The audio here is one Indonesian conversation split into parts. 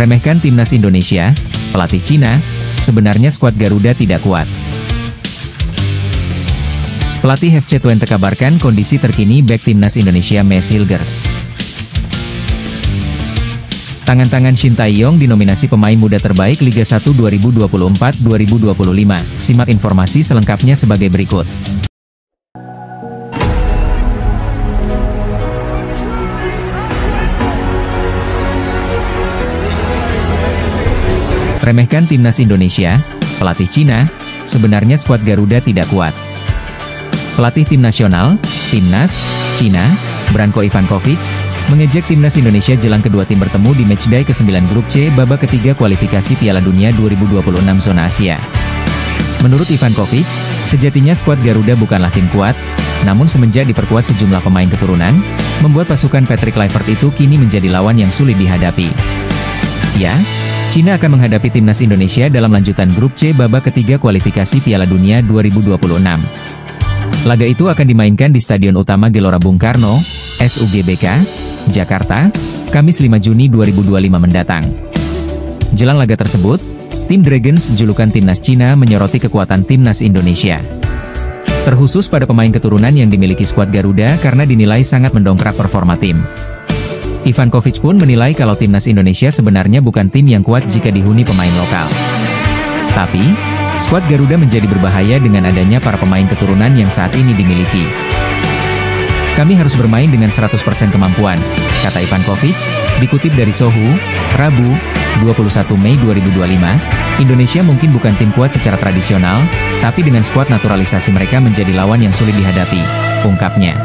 Remehkan timnas Indonesia, pelatih Cina, sebenarnya skuad Garuda tidak kuat. Pelatih FC Twente kabarkan kondisi terkini bek timnas Indonesia Mes Hilgers. Tangan-tangan Shin Tae-yong dinominasi pemain muda terbaik Liga 1 2024-2025. Simak informasi selengkapnya sebagai berikut. Remehkan timnas Indonesia, pelatih Cina, sebenarnya skuad Garuda tidak kuat. Pelatih tim nasional, Timnas, Cina, Branko Ivankovic, mengejek timnas Indonesia jelang kedua tim bertemu di matchday ke-9 grup C babak ketiga kualifikasi Piala Dunia 2026 zona Asia. Menurut Ivankovic, sejatinya skuad Garuda bukanlah tim kuat, namun semenjak diperkuat sejumlah pemain keturunan, membuat pasukan Patrick Kluivert itu kini menjadi lawan yang sulit dihadapi. Ya, Cina akan menghadapi timnas Indonesia dalam lanjutan grup C babak ketiga kualifikasi Piala Dunia 2026. Laga itu akan dimainkan di Stadion Utama Gelora Bung Karno, SUGBK, Jakarta, Kamis 5 Juni 2025 mendatang. Jelang laga tersebut, tim Dragons julukan timnas Cina menyoroti kekuatan timnas Indonesia. Terkhusus pada pemain keturunan yang dimiliki skuad Garuda karena dinilai sangat mendongkrak performa tim. Ivankovic pun menilai kalau timnas Indonesia sebenarnya bukan tim yang kuat jika dihuni pemain lokal. Tapi, skuad Garuda menjadi berbahaya dengan adanya para pemain keturunan yang saat ini dimiliki. Kami harus bermain dengan 100% kemampuan, kata Ivankovic, dikutip dari Sohu, Rabu, 21 Mei 2025, Indonesia mungkin bukan tim kuat secara tradisional, tapi dengan skuad naturalisasi mereka menjadi lawan yang sulit dihadapi, ungkapnya.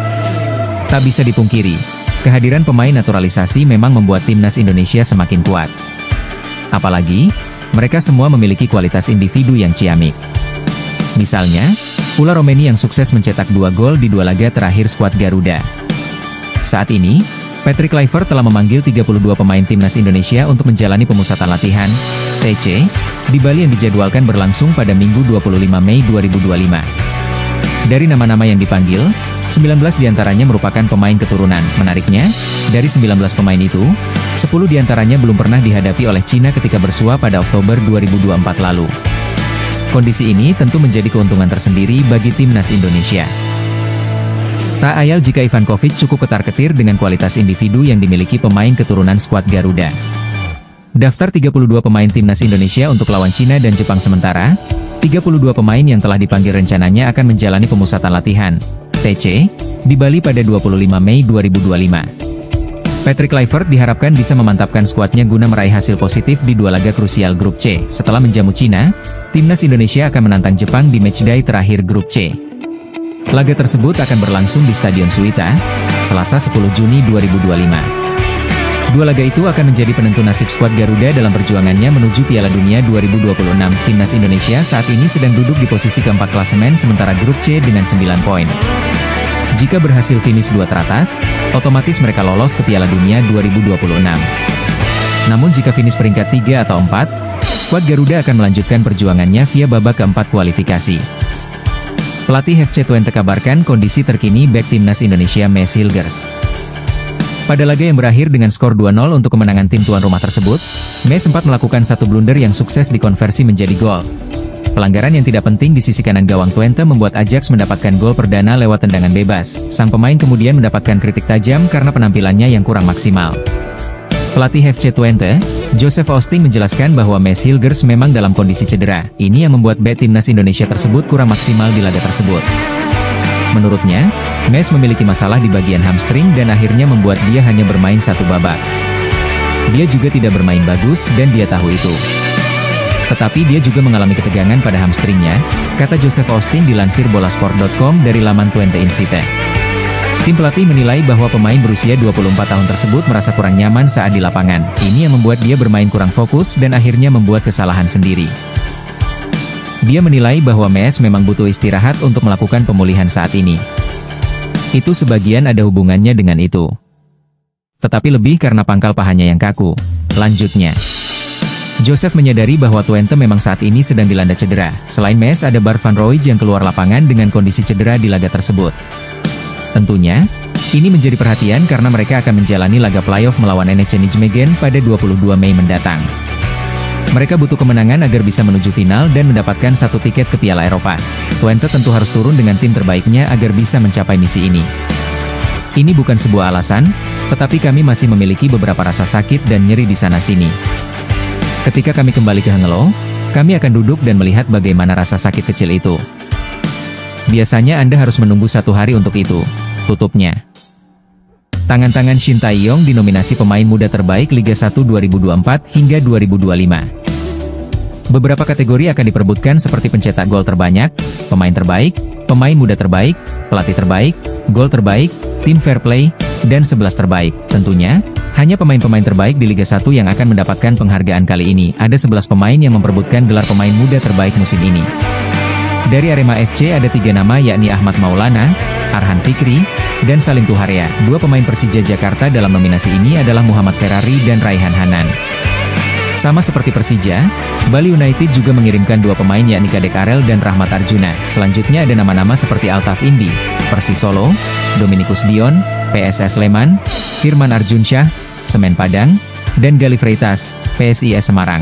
Tak bisa dipungkiri, kehadiran pemain naturalisasi memang membuat timnas Indonesia semakin kuat. Apalagi, mereka semua memiliki kualitas individu yang ciamik. Misalnya, Ula Romeni yang sukses mencetak 2 gol di 2 laga terakhir skuad Garuda. Saat ini, Patrick Kluivert telah memanggil 32 pemain timnas Indonesia untuk menjalani pemusatan latihan, TC, di Bali yang dijadwalkan berlangsung pada Minggu 25 Mei 2025. Dari nama-nama yang dipanggil, 19 diantaranya merupakan pemain keturunan. Menariknya, dari 19 pemain itu, 10 diantaranya belum pernah dihadapi oleh Cina ketika bersua pada Oktober 2024 lalu. Kondisi ini tentu menjadi keuntungan tersendiri bagi timnas Indonesia. Tak ayal jika Ivankovic cukup ketar-ketir dengan kualitas individu yang dimiliki pemain keturunan skuad Garuda. Daftar 32 pemain timnas Indonesia untuk lawan Cina dan Jepang sementara, 32 pemain yang telah dipanggil rencananya akan menjalani pemusatan latihan, TC, di Bali pada 25 Mei 2025. Patrick Kluivert diharapkan bisa memantapkan skuadnya guna meraih hasil positif di 2 laga krusial grup C. Setelah menjamu Cina, timnas Indonesia akan menantang Jepang di matchday terakhir grup C. Laga tersebut akan berlangsung di Stadion Suita, Selasa 10 Juni 2025. 2 laga itu akan menjadi penentu nasib skuad Garuda dalam perjuangannya menuju Piala Dunia 2026. Timnas Indonesia saat ini sedang duduk di posisi keempat klasemen sementara grup C dengan 9 poin. Jika berhasil finish 2 teratas, otomatis mereka lolos ke Piala Dunia 2026. Namun jika finish peringkat 3 atau 4, skuad Garuda akan melanjutkan perjuangannya via babak keempat kualifikasi. Pelatih FC Twente kabarkan kondisi terkini bek timnas Indonesia Mes Hilgers. Pada laga yang berakhir dengan skor 2-0 untuk kemenangan tim tuan rumah tersebut, Mes sempat melakukan satu blunder yang sukses dikonversi menjadi gol. Pelanggaran yang tidak penting di sisi kanan gawang Twente membuat Ajax mendapatkan gol perdana lewat tendangan bebas. Sang pemain kemudian mendapatkan kritik tajam karena penampilannya yang kurang maksimal. Pelatih FC Twente, Joseph Austing menjelaskan bahwa Mes Hilgers memang dalam kondisi cedera. Ini yang membuat bek timnas Indonesia tersebut kurang maksimal di laga tersebut. Menurutnya, Mes memiliki masalah di bagian hamstring dan akhirnya membuat dia hanya bermain 1 babak. Dia juga tidak bermain bagus dan dia tahu itu. Tetapi dia juga mengalami ketegangan pada hamstringnya, kata Joseph Austing dilansir bolasport.com dari laman Twente Insight. Tim pelatih menilai bahwa pemain berusia 24 tahun tersebut merasa kurang nyaman saat di lapangan. Ini yang membuat dia bermain kurang fokus dan akhirnya membuat kesalahan sendiri. Dia menilai bahwa Mes memang butuh istirahat untuk melakukan pemulihan saat ini. Itu sebagian ada hubungannya dengan itu. Tetapi lebih karena pangkal pahanya yang kaku. Lanjutnya, Joseph menyadari bahwa Twente memang saat ini sedang dilanda cedera. Selain Mes ada Bart van Rooij yang keluar lapangan dengan kondisi cedera di laga tersebut. Tentunya, Ini menjadi perhatian karena mereka akan menjalani laga playoff melawan NEC Nijmegen pada 22 Mei mendatang. Mereka butuh kemenangan agar bisa menuju final dan mendapatkan satu tiket ke Piala Eropa. Twente tentu harus turun dengan tim terbaiknya agar bisa mencapai misi ini. Ini bukan sebuah alasan, tetapi kami masih memiliki beberapa rasa sakit dan nyeri di sana-sini. Ketika kami kembali ke Hengelo, kami akan duduk dan melihat bagaimana rasa sakit kecil itu. Biasanya Anda harus menunggu 1 hari untuk itu, tutupnya. Tangan-tangan Shin Tae-yong dinominasi pemain muda terbaik Liga 1 2024 hingga 2025. Beberapa kategori akan diperebutkan seperti pencetak gol terbanyak, pemain terbaik, pemain muda terbaik, pelatih terbaik, gol terbaik, tim fair play, dan 11 terbaik. Tentunya, hanya pemain-pemain terbaik di Liga 1 yang akan mendapatkan penghargaan kali ini. Ada 11 pemain yang memperebutkan gelar pemain muda terbaik musim ini. Dari Arema FC ada 3 nama yakni Ahmad Maulana, Arhan Fikri, dan Salim Tuharia. 2 pemain Persija Jakarta dalam nominasi ini adalah Muhammad Ferrari dan Raihan Hanan. Sama seperti Persija, Bali United juga mengirimkan 2 pemain yakni Kadek Arel dan Rahmat Arjuna. Selanjutnya ada nama-nama seperti Altaf Indi, Persis Solo, Dominikus Dion, PSS Sleman, Firman Arjunsyah, Semen Padang, dan Galih Freitas, PSIS Semarang.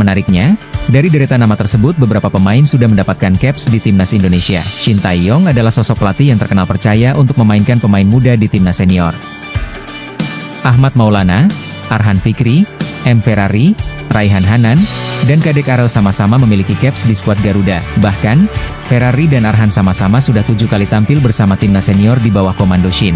Menariknya, dari deretan nama tersebut beberapa pemain sudah mendapatkan caps di Timnas Indonesia. Shin Tae-yong adalah sosok pelatih yang terkenal percaya untuk memainkan pemain muda di Timnas Senior. Ahmad Maulana, Arhan Fikri, M. Ferrari, Raihan Hanan, dan Kadek Arel sama-sama memiliki caps di skuad Garuda. Bahkan, Ferrari dan Arhan sama-sama sudah 7 kali tampil bersama Timnas Senior di bawah komando Shin.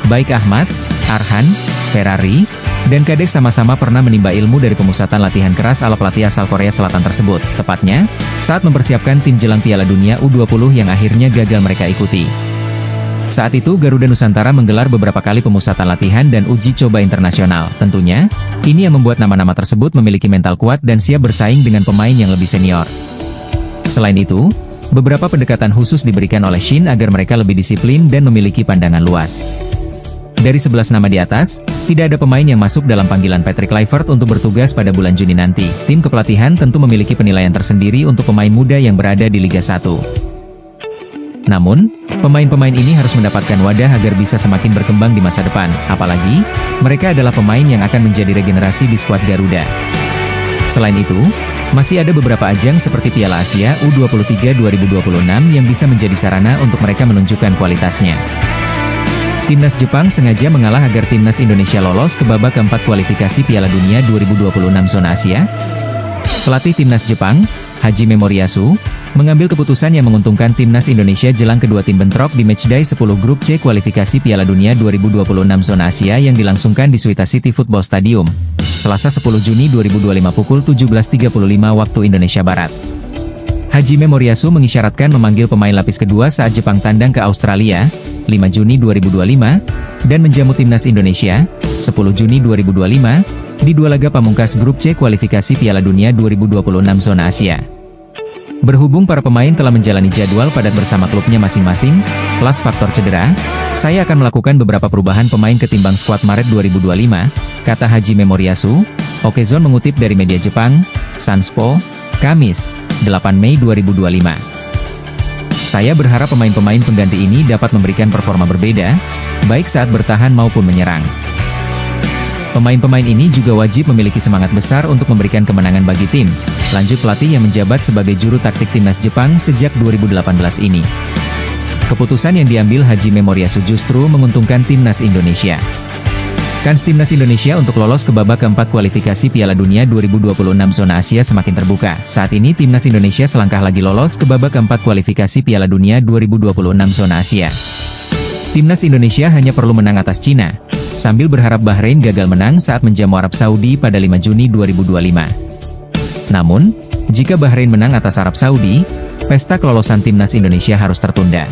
Baik Ahmad, Arhan, Ferrari, dan Kadek sama-sama pernah menimba ilmu dari pemusatan latihan keras ala pelatih asal Korea Selatan tersebut, tepatnya saat mempersiapkan tim jelang Piala Dunia U20 yang akhirnya gagal mereka ikuti. Saat itu Garuda Nusantara menggelar beberapa kali pemusatan latihan dan uji coba internasional. Tentunya, ini yang membuat nama-nama tersebut memiliki mental kuat dan siap bersaing dengan pemain yang lebih senior. Selain itu, beberapa pendekatan khusus diberikan oleh Shin agar mereka lebih disiplin dan memiliki pandangan luas. Dari 11 nama di atas, tidak ada pemain yang masuk dalam panggilan Patrick Kluivert untuk bertugas pada bulan Juni nanti. Tim kepelatihan tentu memiliki penilaian tersendiri untuk pemain muda yang berada di Liga 1. Namun, pemain-pemain ini harus mendapatkan wadah agar bisa semakin berkembang di masa depan, apalagi, mereka adalah pemain yang akan menjadi regenerasi di skuad Garuda. Selain itu, masih ada beberapa ajang seperti Piala Asia U23 2026 yang bisa menjadi sarana untuk mereka menunjukkan kualitasnya. Timnas Jepang sengaja mengalah agar Timnas Indonesia lolos ke babak keempat kualifikasi Piala Dunia 2026 zona Asia. Pelatih Timnas Jepang, Hajime Moriyasu, mengambil keputusan yang menguntungkan Timnas Indonesia jelang kedua tim bentrok di matchday 10 grup C kualifikasi Piala Dunia 2026 zona Asia yang dilangsungkan di Suita City Football Stadium, Selasa 10 Juni 2025 pukul 17.35 waktu Indonesia Barat. Hajime Moriyasu mengisyaratkan memanggil pemain lapis kedua saat Jepang tandang ke Australia, 5 Juni 2025, dan menjamu Timnas Indonesia, 10 Juni 2025, di 2 laga pamungkas grup C kualifikasi Piala Dunia 2026 zona Asia. Berhubung para pemain telah menjalani jadwal padat bersama klubnya masing-masing, plus faktor cedera, saya akan melakukan beberapa perubahan pemain ketimbang skuad Maret 2025, kata Hajime Moriyasu. Okezone mengutip dari media Jepang, Sanspo, Kamis, 8 Mei 2025. Saya berharap pemain-pemain pengganti ini dapat memberikan performa berbeda, baik saat bertahan maupun menyerang. Pemain-pemain ini juga wajib memiliki semangat besar untuk memberikan kemenangan bagi tim, lanjut pelatih yang menjabat sebagai juru taktik Timnas Jepang sejak 2018 ini. Keputusan yang diambil Hajime Moriyasu justru menguntungkan Timnas Indonesia. Kans Timnas Indonesia untuk lolos ke babak keempat kualifikasi Piala Dunia 2026 zona Asia semakin terbuka. Saat ini Timnas Indonesia selangkah lagi lolos ke babak keempat kualifikasi Piala Dunia 2026 zona Asia. Timnas Indonesia hanya perlu menang atas Cina, sambil berharap Bahrain gagal menang saat menjamu Arab Saudi pada 5 Juni 2025. Namun, jika Bahrain menang atas Arab Saudi, pesta kelolosan Timnas Indonesia harus tertunda.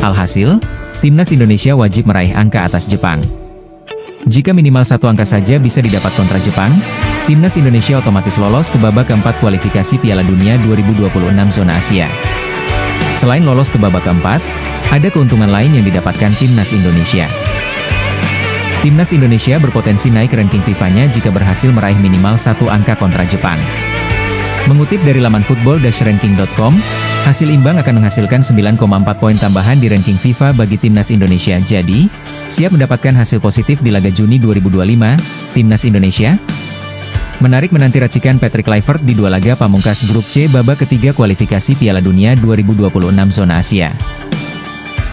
Alhasil, Timnas Indonesia wajib meraih angka atas Jepang. Jika minimal 1 angka saja bisa didapat kontra Jepang, Timnas Indonesia otomatis lolos ke babak keempat kualifikasi Piala Dunia 2026 zona Asia. Selain lolos ke babak keempat, ada keuntungan lain yang didapatkan Timnas Indonesia. Timnas Indonesia berpotensi naik ranking FIFA-nya jika berhasil meraih minimal 1 angka kontra Jepang. Mengutip dari laman football-ranking.com, hasil imbang akan menghasilkan 9,4 poin tambahan di ranking FIFA bagi timnas Indonesia. Jadi, siap mendapatkan hasil positif di laga Juni 2025, timnas Indonesia? Menarik menanti racikan Patrick Kluivert di dua laga pamungkas grup C babak ketiga kualifikasi Piala Dunia 2026 zona Asia.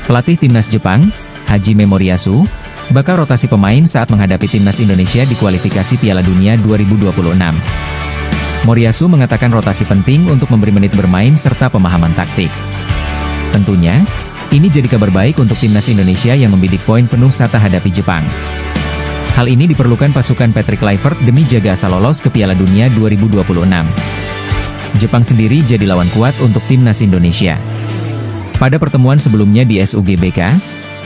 Pelatih timnas Jepang, Hajime Moriyasu, bakal rotasi pemain saat menghadapi timnas Indonesia di kualifikasi Piala Dunia 2026. Moriyasu mengatakan rotasi penting untuk memberi menit bermain serta pemahaman taktik. Tentunya, ini jadi kabar baik untuk timnas Indonesia yang membidik poin penuh saat hadapi Jepang. Hal ini diperlukan pasukan Patrick Kluivert demi jaga asal lolos ke Piala Dunia 2026. Jepang sendiri jadi lawan kuat untuk timnas Indonesia. Pada pertemuan sebelumnya di SUGBK,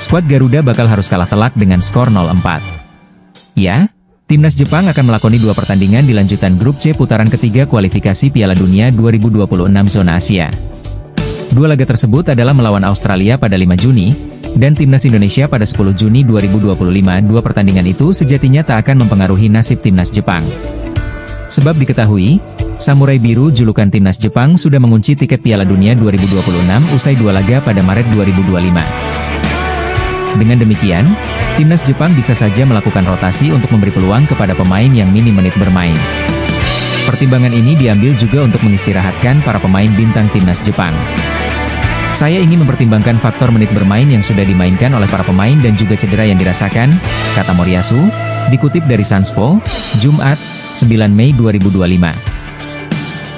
skuad Garuda bakal harus kalah telak dengan skor 0-4. Ya, timnas Jepang akan melakoni dua pertandingan di lanjutan grup C putaran ketiga kualifikasi Piala Dunia 2026 zona Asia. Dua laga tersebut adalah melawan Australia pada 5 Juni, dan timnas Indonesia pada 10 Juni 2025. Dua pertandingan itu sejatinya tak akan mempengaruhi nasib timnas Jepang. Sebab diketahui, Samurai Biru julukan timnas Jepang sudah mengunci tiket Piala Dunia 2026 usai dua laga pada Maret 2025. Dengan demikian, timnas Jepang bisa saja melakukan rotasi untuk memberi peluang kepada pemain yang minim menit bermain. Pertimbangan ini diambil juga untuk mengistirahatkan para pemain bintang timnas Jepang. Saya ingin mempertimbangkan faktor menit bermain yang sudah dimainkan oleh para pemain dan juga cedera yang dirasakan, kata Moriyasu, dikutip dari Sunspo, Jumat, 9 Mei 2025.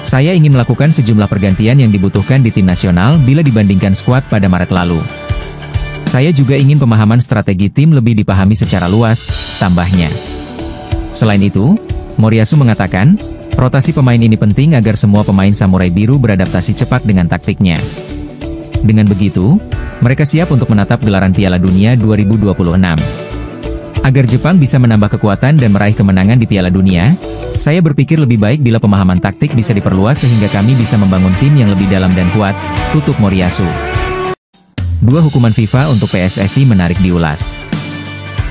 Saya ingin melakukan sejumlah pergantian yang dibutuhkan di tim nasional bila dibandingkan skuad pada Maret lalu. Saya juga ingin pemahaman strategi tim lebih dipahami secara luas, tambahnya. Selain itu, Moriyasu mengatakan, rotasi pemain ini penting agar semua pemain Samurai Biru beradaptasi cepat dengan taktiknya. Dengan begitu, mereka siap untuk menatap gelaran Piala Dunia 2026. Agar Jepang bisa menambah kekuatan dan meraih kemenangan di Piala Dunia, saya berpikir lebih baik bila pemahaman taktik bisa diperluas sehingga kami bisa membangun tim yang lebih dalam dan kuat, tutup Moriyasu. Dua hukuman FIFA untuk PSSI menarik diulas.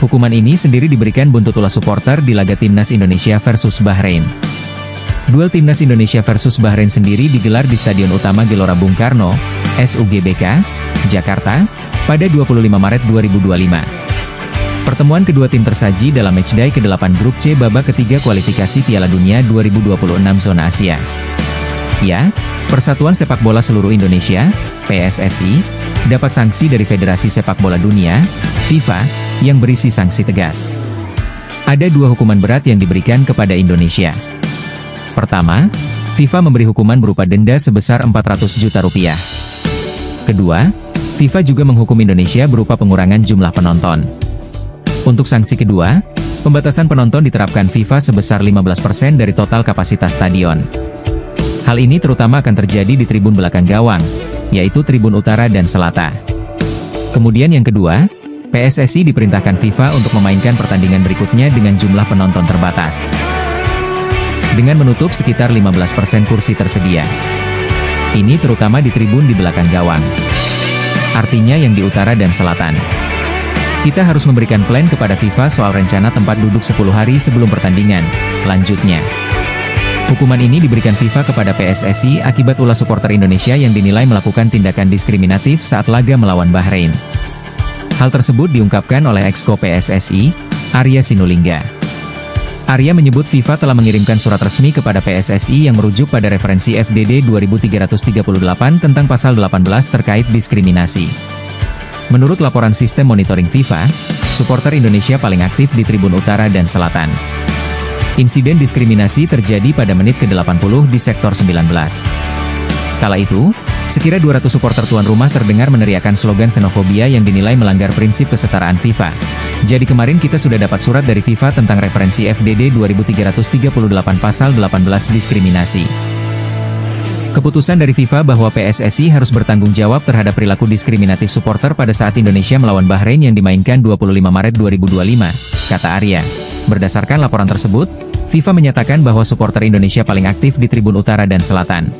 Hukuman ini sendiri diberikan buntut ulas supporter di laga Timnas Indonesia versus Bahrain. Duel Timnas Indonesia versus Bahrain sendiri digelar di Stadion Utama Gelora Bung Karno, SUGBK, Jakarta, pada 25 Maret 2025. Pertemuan kedua tim tersaji dalam matchday ke-8 grup C babak ketiga kualifikasi Piala Dunia 2026 zona Asia. Ya, Persatuan Sepak Bola Seluruh Indonesia, PSSI, dapat sanksi dari Federasi Sepak Bola Dunia, FIFA, yang berisi sanksi tegas. Ada dua hukuman berat yang diberikan kepada Indonesia. Pertama, FIFA memberi hukuman berupa denda sebesar 400 juta rupiah. Kedua, FIFA juga menghukum Indonesia berupa pengurangan jumlah penonton. Untuk sanksi kedua, pembatasan penonton diterapkan FIFA sebesar 15% dari total kapasitas stadion. Hal ini terutama akan terjadi di tribun belakang gawang, yaitu tribun utara dan selatan. Kemudian yang kedua, PSSI diperintahkan FIFA untuk memainkan pertandingan berikutnya dengan jumlah penonton terbatas. Dengan menutup sekitar 15% kursi tersedia. Ini terutama di tribun di belakang gawang. Artinya yang di utara dan selatan. Kita harus memberikan plan kepada FIFA soal rencana tempat duduk 10 hari sebelum pertandingan, lanjutnya. Hukuman ini diberikan FIFA kepada PSSI akibat ulah supporter Indonesia yang dinilai melakukan tindakan diskriminatif saat laga melawan Bahrain. Hal tersebut diungkapkan oleh Exco PSSI, Arya Sinulinga. Arya menyebut FIFA telah mengirimkan surat resmi kepada PSSI yang merujuk pada referensi FDD 2338 tentang pasal 18 terkait diskriminasi. Menurut laporan sistem monitoring FIFA, supporter Indonesia paling aktif di tribun utara dan selatan. Insiden diskriminasi terjadi pada menit ke-80 di sektor 19. Kala itu, sekira 200 supporter tuan rumah terdengar meneriakan slogan xenofobia yang dinilai melanggar prinsip kesetaraan FIFA. Jadi kemarin kita sudah dapat surat dari FIFA tentang referensi FDD 2338 pasal 18 diskriminasi. Keputusan dari FIFA bahwa PSSI harus bertanggung jawab terhadap perilaku diskriminatif supporter pada saat Indonesia melawan Bahrain yang dimainkan 25 Maret 2025, kata Arya. Berdasarkan laporan tersebut, FIFA menyatakan bahwa supporter Indonesia paling aktif di tribun utara dan selatan.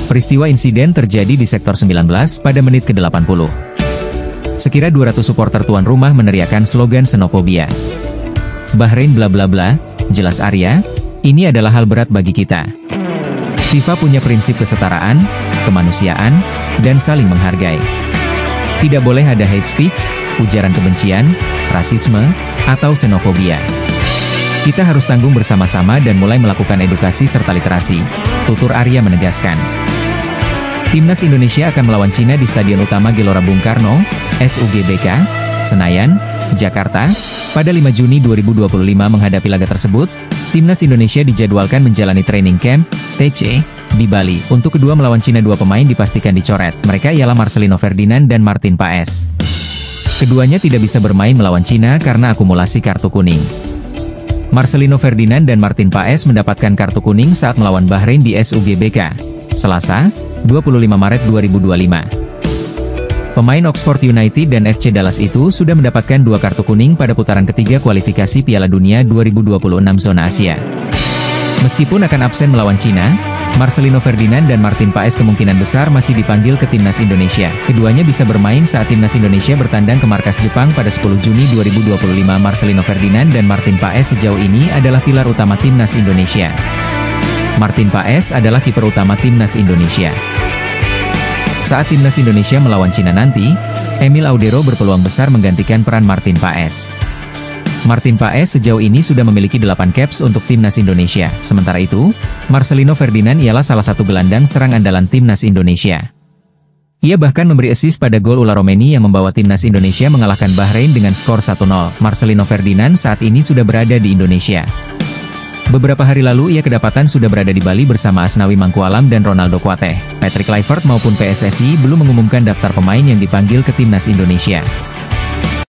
Peristiwa insiden terjadi di sektor 19 pada menit ke-80. Sekira 200 supporter tuan rumah meneriakan slogan xenofobia. Bahrain bla bla bla, jelas Arya, ini adalah hal berat bagi kita. FIFA punya prinsip kesetaraan, kemanusiaan, dan saling menghargai. Tidak boleh ada hate speech, ujaran kebencian, rasisme, atau xenofobia. Kita harus tanggung bersama-sama dan mulai melakukan edukasi serta literasi, tutur Arya menegaskan. Timnas Indonesia akan melawan Cina di Stadion Utama Gelora Bung Karno, SUGBK, Senayan, Jakarta, pada 5 Juni 2025 menghadapi laga tersebut. Timnas Indonesia dijadwalkan menjalani training camp, TC, di Bali. Untuk kedua melawan Cina, dua pemain dipastikan dicoret. Mereka ialah Marcelino Ferdinand dan Martin Paes. Keduanya tidak bisa bermain melawan Cina karena akumulasi kartu kuning. Marcelino Ferdinand dan Martin Paes mendapatkan kartu kuning saat melawan Bahrain di SUGBK, Selasa, 25 Maret 2025. Pemain Oxford United dan FC Dallas itu sudah mendapatkan 2 kartu kuning pada putaran ketiga kualifikasi Piala Dunia 2026 zona Asia. Meskipun akan absen melawan Cina, Marcelino Ferdinand dan Martin Paes kemungkinan besar masih dipanggil ke Timnas Indonesia. Keduanya bisa bermain saat Timnas Indonesia bertandang ke markas Jepang pada 10 Juni 2025. Marcelino Ferdinand dan Martin Paes sejauh ini adalah pilar utama Timnas Indonesia. Martin Paes adalah kiper utama Timnas Indonesia. Saat Timnas Indonesia melawan Cina nanti, Emil Audero berpeluang besar menggantikan peran Martin Paes. Martin Paes sejauh ini sudah memiliki 8 caps untuk Timnas Indonesia. Sementara itu, Marcelino Ferdinand ialah salah satu gelandang serang andalan Timnas Indonesia. Ia bahkan memberi assist pada gol Ula Romeni yang membawa Timnas Indonesia mengalahkan Bahrain dengan skor 1-0. Marcelino Ferdinand saat ini sudah berada di Indonesia. Beberapa hari lalu ia kedapatan sudah berada di Bali bersama Asnawi Mangkualam dan Ronaldo Kuateh. Patrick Kluivert maupun PSSI belum mengumumkan daftar pemain yang dipanggil ke Timnas Indonesia.